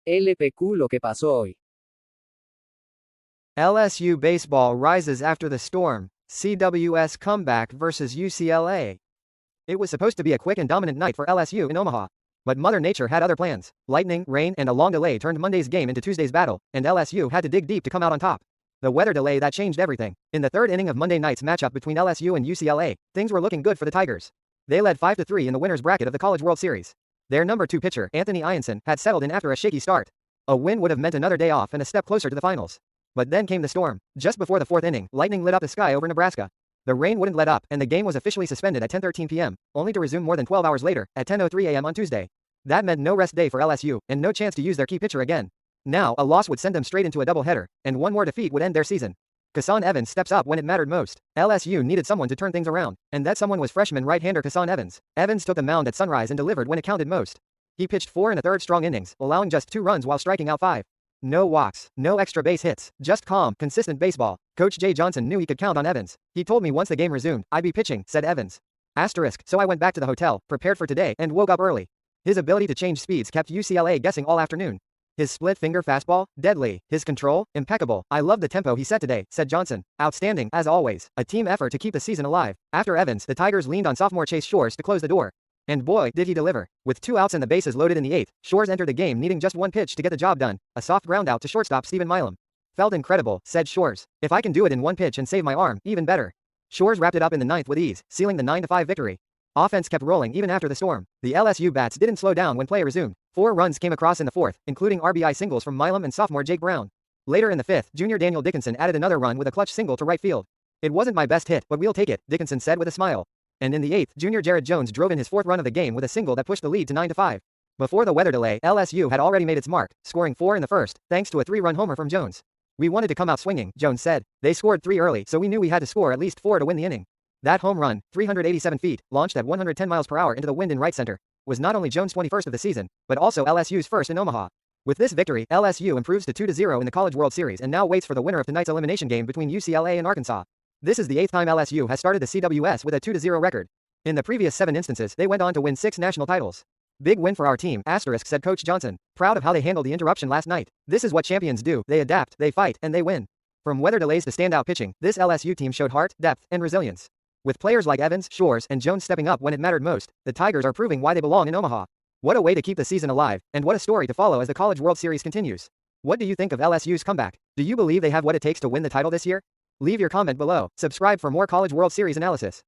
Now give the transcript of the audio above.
LPQ lo que pasó hoy. LSU baseball rises after the storm, CWS comeback versus UCLA. It was supposed to be a quick and dominant night for LSU in Omaha. But Mother Nature had other plans. Lightning, rain, and a long delay turned Monday's game into Tuesday's battle, and LSU had to dig deep to come out on top. The weather delay that changed everything. In the third inning of Monday night's matchup between LSU and UCLA, things were looking good for the Tigers. They led 5-3 in the winner's bracket of the College World Series. Their number 2 pitcher, Anthony Ianson, had settled in after a shaky start. A win would have meant another day off and a step closer to the finals. But then came the storm. Just before the fourth inning, lightning lit up the sky over Nebraska. The rain wouldn't let up, and the game was officially suspended at 10:13 p.m., only to resume more than 12 hours later, at 10:03 a.m. on Tuesday. That meant no rest day for LSU, and no chance to use their key pitcher again. Now, a loss would send them straight into a doubleheader, and one more defeat would end their season. Kassan Evans steps up when it mattered most. LSU needed someone to turn things around, and that someone was freshman right-hander Kassan Evans. Evans took the mound at Sunrise and delivered when it counted most. He pitched 4 1/3 strong innings, allowing just 2 runs while striking out 5. No walks, no extra base hits, just calm, consistent baseball. Coach Jay Johnson knew he could count on Evans. He told me once the game resumed, I'd be pitching, said Evans. So I went back to the hotel, prepared for today, and woke up early. His ability to change speeds kept UCLA guessing all afternoon. His split-finger fastball, deadly. His control, impeccable. I love the tempo he set today, said Johnson. Outstanding, as always. A team effort to keep the season alive. After Evans, the Tigers leaned on sophomore Chase Shores to close the door. And boy, did he deliver. With 2 outs and the bases loaded in the 8th, Shores entered the game needing just 1 pitch to get the job done, a soft ground out to shortstop Stephen Milam. Felt incredible, said Shores. If I can do it in 1 pitch and save my arm, even better. Shores wrapped it up in the 9th with ease, sealing the 9-5 victory. Offense kept rolling even after the storm. The LSU bats didn't slow down when play resumed. 4 runs came across in the 4th, including RBI singles from Milam and sophomore Jake Brown. Later in the 5th, junior Daniel Dickinson added another run with a clutch single to right field. It wasn't my best hit, but we'll take it, Dickinson said with a smile. And in the 8th, junior Jared Jones drove in his 4th run of the game with a single that pushed the lead to 9-5. Before the weather delay, LSU had already made its mark, scoring 4 in the 1st, thanks to a 3-run homer from Jones. We wanted to come out swinging, Jones said. They scored 3 early, so we knew we had to score at least 4 to win the inning. That home run, 387 feet, launched at 110 miles per hour into the wind in right center, was not only Jones' 21st of the season, but also LSU's first in Omaha. With this victory, LSU improves to 2-0 in the College World Series and now waits for the winner of tonight's elimination game between UCLA and Arkansas. This is the 8th time LSU has started the CWS with a 2-0 record. In the previous 7 instances, they went on to win 6 national titles. Big win for our team, said Coach Johnson, proud of how they handled the interruption last night. This is what champions do. They adapt, they fight, and they win. From weather delays to standout pitching, this LSU team showed heart, depth, and resilience. With players like Evans, Shores, and Jones stepping up when it mattered most, the Tigers are proving why they belong in Omaha. What a way to keep the season alive, and what a story to follow as the College World Series continues. What do you think of LSU's comeback? Do you believe they have what it takes to win the title this year? Leave your comment below. Subscribe for more College World Series analysis.